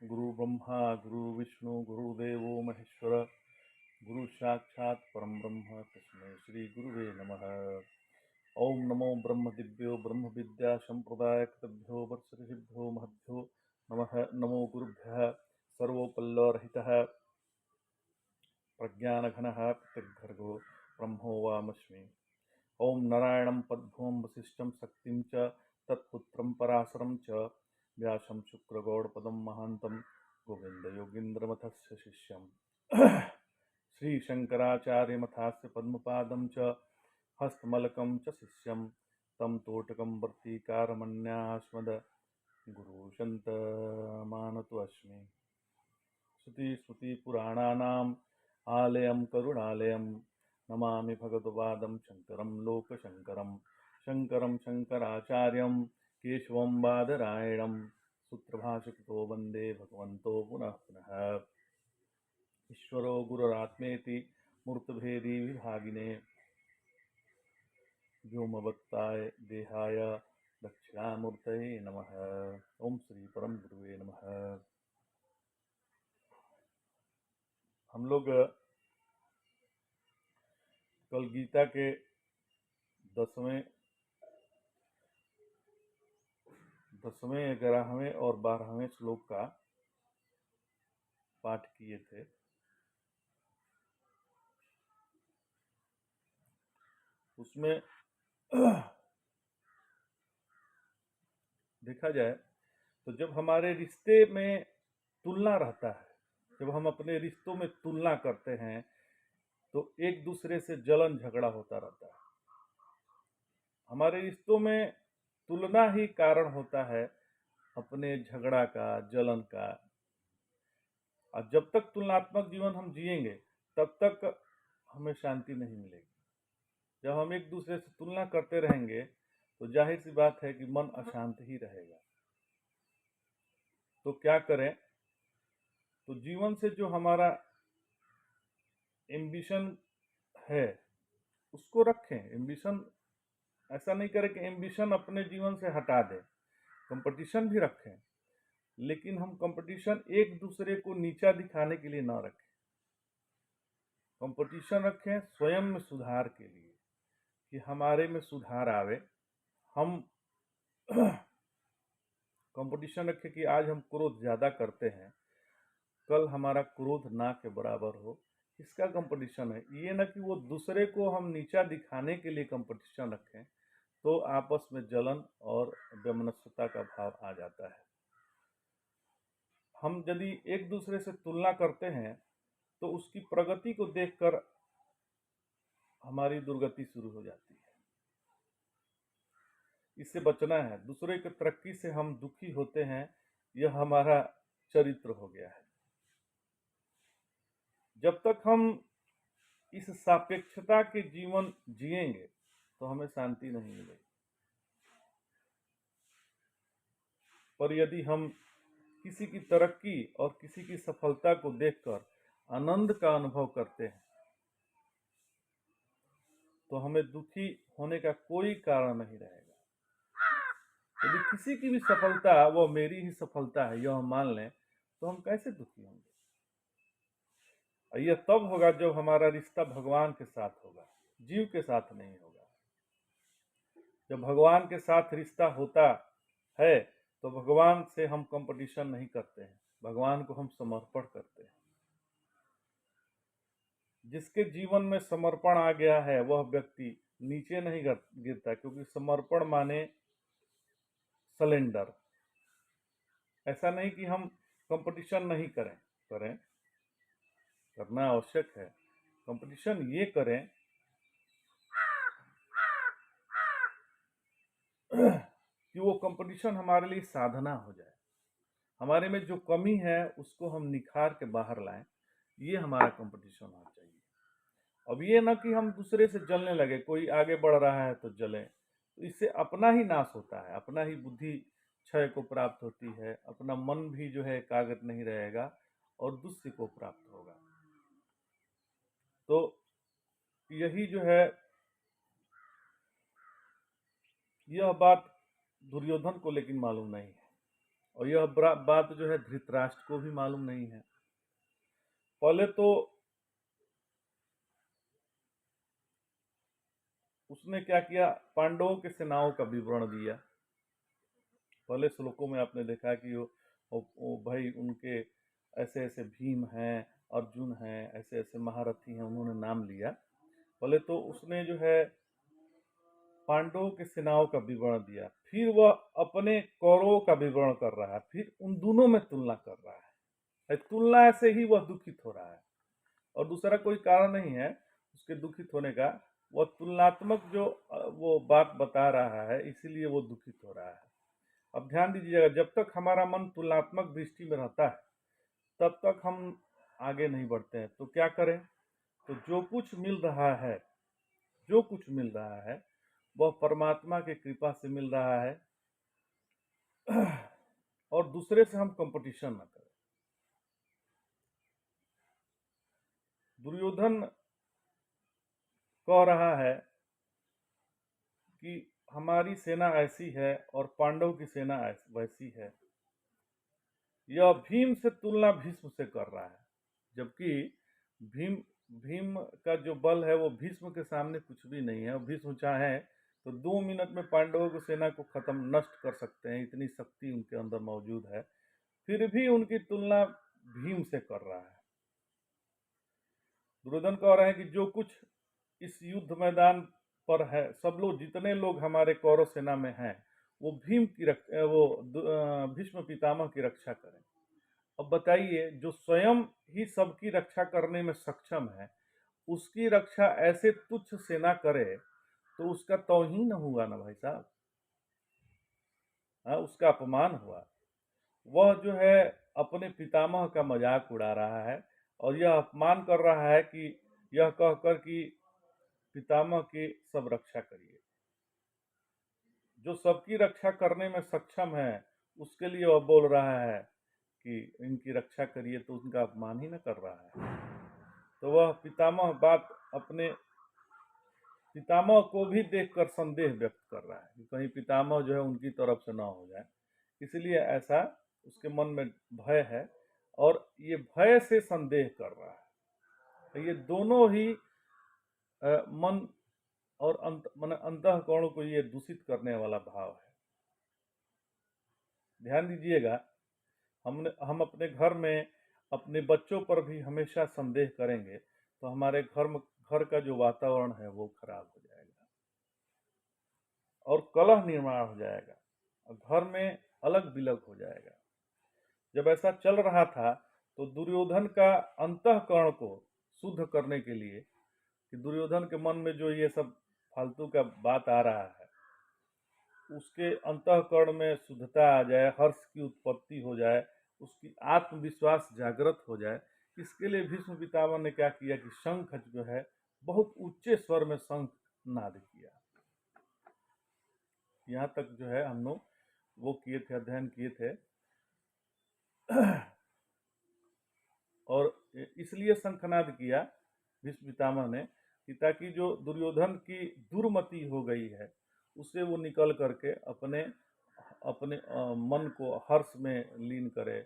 गुरु ब्रह्मा गुरु विष्णु गुरुदेवो महेश्वर गुरु साक्षात् परम ब्रह्म तस्मै श्री गुरुवे नमः। ओम नमो ब्रह्म दिव्यो ब्रह्म विद्या संप्रदाय कृतभ्यो वर्षऋषिभ्यो महद्भ्यो नमः। नमो गुरुभ्यः सर्वोपल्लवरहितः प्रज्ञानघनः प्रत्यग्भर्गो ब्रह्मो वामस्मि। ओम नारायणं पद्भुवं वसिष्ठं शक्तिं च तत्पुत्रं पराशरं च व्यासं शुक्रगौडपदं महान्तं गोविन्दयोगीन्द्रमथस्य शिष्यं श्रीशङ्कराचार्यमथास्य पद्मपादं च हस्तमलकं च शिष्यं तं तोटकं वर्तीकारमन्यास्मद गुरुशन्तमानतु अस्मि। श्रुतिस्मृतिपुराणानाम् आलयं करुणालयं नमामि भगवत्पादं शङ्करं लोकशङ्करं। शङ्करं शङ्कराचार्यं केशवं बादरायणं सूत्रभाष्यकृतो वन्दे भगवन्तो पुनः पुनः। ईश्वरो गुरुरात्मेति मूर्तिभेदी विभागिने व्योमवत्ताय देहाय दक्षिणामूर्तये नमः। ओम श्री परम गुरुवे नमः। हम लोग कल गीता के 10वें 11वें और 12वें श्लोक का पाठ किए थे। उसमें देखा जाए तो जब हमारे रिश्ते में तुलना रहता है, जब हम अपने रिश्तों में तुलना करते हैं तो एक दूसरे से जलन झगड़ा होता रहता है। हमारे रिश्तों में तुलना ही कारण होता है अपने झगड़ा का, जलन का। और जब तक तुलनात्मक जीवन हम जिएंगे तब तक हमें शांति नहीं मिलेगी। जब हम एक दूसरे से तुलना करते रहेंगे तो जाहिर सी बात है कि मन अशांत ही रहेगा। तो क्या करें? तो जीवन से जो हमारा एम्बिशन है उसको रखें। एम्बिशन ऐसा नहीं करें कि एम्बिशन अपने जीवन से हटा दें। कंपटीशन भी रखें, लेकिन हम कंपटीशन एक दूसरे को नीचा दिखाने के लिए ना रखें। कंपटीशन रखें स्वयं में सुधार के लिए, कि हमारे में सुधार आवे। हम कंपटीशन रखें कि आज हम क्रोध ज़्यादा करते हैं, कल हमारा क्रोध ना के बराबर हो, इसका कंपटीशन है। ये ना कि वो दूसरे को हम नीचा दिखाने के लिए कंपटीशन रखें, तो आपस में जलन और वैमनस्यता का भाव आ जाता है। हम यदि एक दूसरे से तुलना करते हैं तो उसकी प्रगति को देखकर हमारी दुर्गति शुरू हो जाती है। इससे बचना है। दूसरे की तरक्की से हम दुखी होते हैं, यह हमारा चरित्र हो गया है। जब तक हम इस सापेक्षता के जीवन जिएंगे तो हमें शांति नहीं मिलेगी। पर यदि हम किसी की तरक्की और किसी की सफलता को देखकर आनंद का अनुभव करते हैं तो हमें दुखी होने का कोई कारण नहीं रहेगा। यदि किसी की भी सफलता वो मेरी ही सफलता है यह हम मान लें तो हम कैसे दुखी होंगे? और यह तब होगा जब हमारा रिश्ता भगवान के साथ होगा, जीव के साथ नहीं होगा। जब भगवान के साथ रिश्ता होता है तो भगवान से हम कंपटीशन नहीं करते हैं, भगवान को हम समर्पण करते हैं। जिसके जीवन में समर्पण आ गया है वह व्यक्ति नीचे नहीं गिरता, क्योंकि समर्पण माने सलेंडर। ऐसा नहीं कि हम कंपटीशन नहीं करें, करना आवश्यक है। कंपटीशन ये करें कि वो कंपटीशन हमारे लिए साधना हो जाए। हमारे में जो कमी है उसको हम निखार के बाहर लाएं, ये हमारा कंपटीशन होना चाहिए। अब ये ना कि हम दूसरे से जलने लगे, कोई आगे बढ़ रहा है तो जलें, तो इससे अपना ही नाश होता है, अपना ही बुद्धि क्षय को प्राप्त होती है, अपना मन भी जो है एकाग्र नहीं रहेगा और दूसरे को प्राप्त होगा। तो यही जो है, यह बात दुर्योधन को लेकिन मालूम नहीं है और यह बात जो है धृतराष्ट्र को भी मालूम नहीं है। पहले तो उसने क्या किया, पांडवों के सेनाओं का विवरण दिया। पहले श्लोकों में आपने देखा कि वो भाई उनके ऐसे ऐसे भीम हैं, अर्जुन हैं, ऐसे ऐसे महारथी हैं, उन्होंने नाम लिया। पहले तो उसने जो है पांडवों के सेनाओं का विवरण दिया, फिर वह अपने कौरवों का विवरण कर रहा है, फिर उन दोनों में तुलना कर रहा है। तुलना से ही वह दुखित हो रहा है और दूसरा कोई कारण नहीं है उसके दुखित होने का। वह तुलनात्मक जो वो बात बता रहा है, इसीलिए वो दुखित हो रहा है। अब ध्यान दीजिएगा, जब तक हमारा मन तुलनात्मक दृष्टि में रहता है तब तक हम आगे नहीं बढ़ते हैं। तो क्या करें? तो जो कुछ मिल रहा है, जो कुछ मिल रहा है वह परमात्मा की कृपा से मिल रहा है और दूसरे से हम कंपटीशन न करें। दुर्योधन कह रहा है कि हमारी सेना ऐसी है और पांडव की सेना वैसी है। यह भीम से तुलना भीष्म से कर रहा है, जबकि भीम भीम का जो बल है वो भीष्म के सामने कुछ भी नहीं है। और भीष्म चाहे तो 2 मिनट में पांडवों की सेना को खत्म नष्ट कर सकते हैं, इतनी शक्ति उनके अंदर मौजूद है। फिर भी उनकी तुलना भीम से कर रहा है। दुर्योधन कह रहे हैं कि जो कुछ इस युद्ध मैदान पर है, सब लोग, जितने लोग हमारे कौरव सेना में हैं, वो भीष्म पितामह की रक्षा करें। अब बताइए, जो स्वयं ही सबकी रक्षा करने में सक्षम है, उसकी रक्षा ऐसे तुच्छ सेना करे तो उसका तौहीन हुआ ना भाई साहब। हाँ, उसका अपमान हुआ। वह जो है अपने पितामह का मजाक उड़ा रहा है और यह अपमान कर रहा है कि यह कहकर कि पितामह की सब रक्षा करिए। जो सबकी रक्षा करने में सक्षम है उसके लिए वह बोल रहा है कि इनकी रक्षा करिए, तो उनका अपमान ही न कर रहा है। तो वह पितामह बात अपने पितामह को भी देखकर संदेह व्यक्त कर रहा है कि कहीं पितामह जो है उनकी तरफ से ना हो जाए, इसलिए ऐसा उसके मन में भय है और ये भय से संदेह कर रहा है। तो ये दोनों ही मन और अंतःकरण को ये दूषित करने वाला भाव है। ध्यान दीजिएगा, हम अपने घर में अपने बच्चों पर भी हमेशा संदेह करेंगे तो हमारे घर का जो वातावरण है वो खराब हो जाएगा और कलह निर्माण हो जाएगा और घर में अलग बिलग हो जाएगा। जब ऐसा चल रहा था तो दुर्योधन का अंतःकरण को शुद्ध करने के लिए, कि दुर्योधन के मन में जो ये सब फालतू का बात आ रहा है उसके अंतःकरण में शुद्धता आ जाए, हर्ष की उत्पत्ति हो जाए, उसकी आत्मविश्वास जागृत हो जाए, इसके लिए भीष्म पितामह ने क्या किया कि शंख जो है बहुत ऊंचे स्वर में शंख नाद किया। यहाँ तक जो है हम लोग वो किए थे, अध्ययन किए थे। और इसलिए शंखनाद किया भीष्म पितामह ने कि ताकि जो दुर्योधन की दुर्मति हो गई है उससे वो निकल करके अपने अपने मन को हर्ष में लीन करे,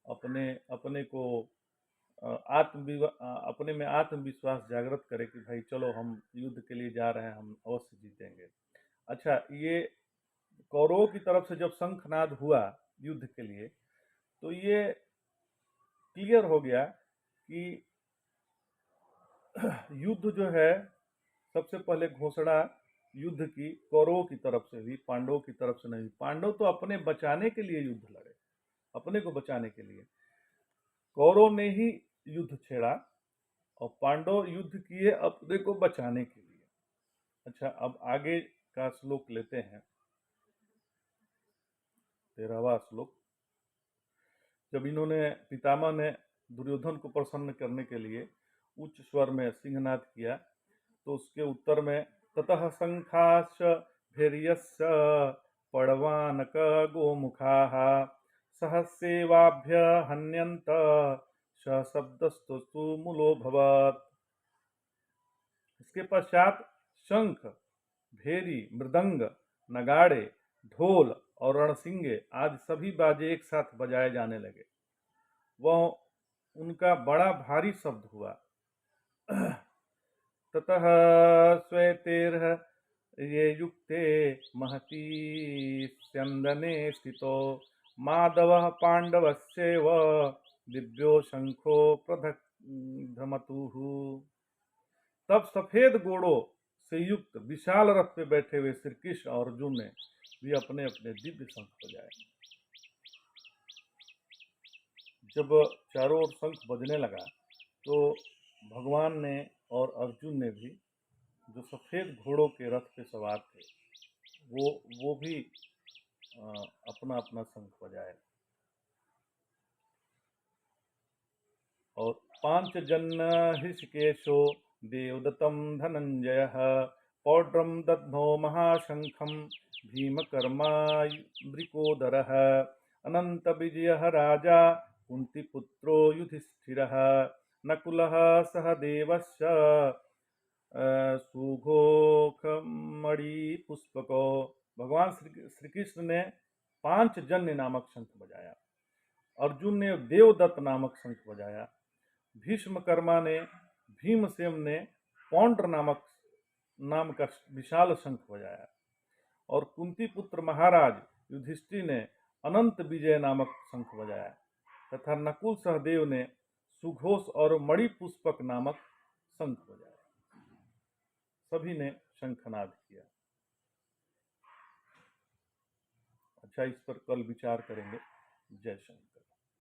अपने अपने को अपने में आत्मविश्वास जागृत करे कि भाई चलो हम युद्ध के लिए जा रहे हैं, हम अवश्य जीतेंगे। अच्छा, ये कौरवों की तरफ से जब शंखनाद हुआ युद्ध के लिए तो ये क्लियर हो गया कि युद्ध जो है सबसे पहले घोषणा युद्ध की कौरवों की तरफ से हुई, पांडवों की तरफ से नहीं। पांडव तो अपने बचाने के लिए युद्ध लड़े, अपने को बचाने के लिए। कौरव ने ही युद्ध छेड़ा और पांडव युद्ध किए अपने को बचाने के लिए। अच्छा, अब आगे का श्लोक लेते हैं, 13वां श्लोक। जब इन्होंने पितामह ने दुर्योधन को प्रसन्न करने के लिए उच्च स्वर में सिंहनाद किया तो उसके उत्तर में ततः शंखाश्च भैर्यश्च पड़वानक गोमुखाः सहस्रेवाभ्य हन्यन्त सशब्दस्तु मूलो भवत्। इसके पश्चात शंख, भेरी, मृदंग, नगाड़े, ढोल और रणसिंगे आदि सभी बाजे एक साथ बजाए जाने लगे। वह उनका बड़ा भारी शब्द हुआ। ततः श्वेतेर्ह ये युक्ते महती स्यंदने स्थितो माधवः पांडवस्यैव दिव्यो शंखो प्रदधमतुः। तब सफेद घोड़ों से युक्त विशाल रथ पे बैठे हुए श्री कृष्ण और अर्जुन ने भी अपने अपने दिव्य शंख बजाए। जब चारों ओर शंख बजने लगा तो भगवान ने और अर्जुन ने भी, जो सफेद घोड़ों के रथ पे सवार थे, वो भी अपना अपना शंख बजाए। और पांचजन्य हृषिकेशो देवदत्तं धनंजयः पौड्रं दध्नो महाशंखं भीमकर्मावृकोदरः अनन्तविजयः राजा कुन्तीपुत्रो युधिष्ठिरः नकुलः सहदेवश्च सुघोषमणिपुष्पको। भगवान श्री कृष्ण ने पांचजन्य नामक शंख बजाया, अर्जुन ने देवदत्त नामक शंख बजाया, भीष्मकर्मा ने, भीमसेन ने पौंड्र नाम का विशाल शंख बजाया, और कुंती पुत्र महाराज युधिष्ठिर ने अनंत विजय नामक शंख बजाया, तथा नकुल सहदेव ने सुघोष और मणिपुष्पक नामक शंख बजाया। सभी ने शंखनाद किया। अच्छा, इस पर कल विचार करेंगे। जय शंकर।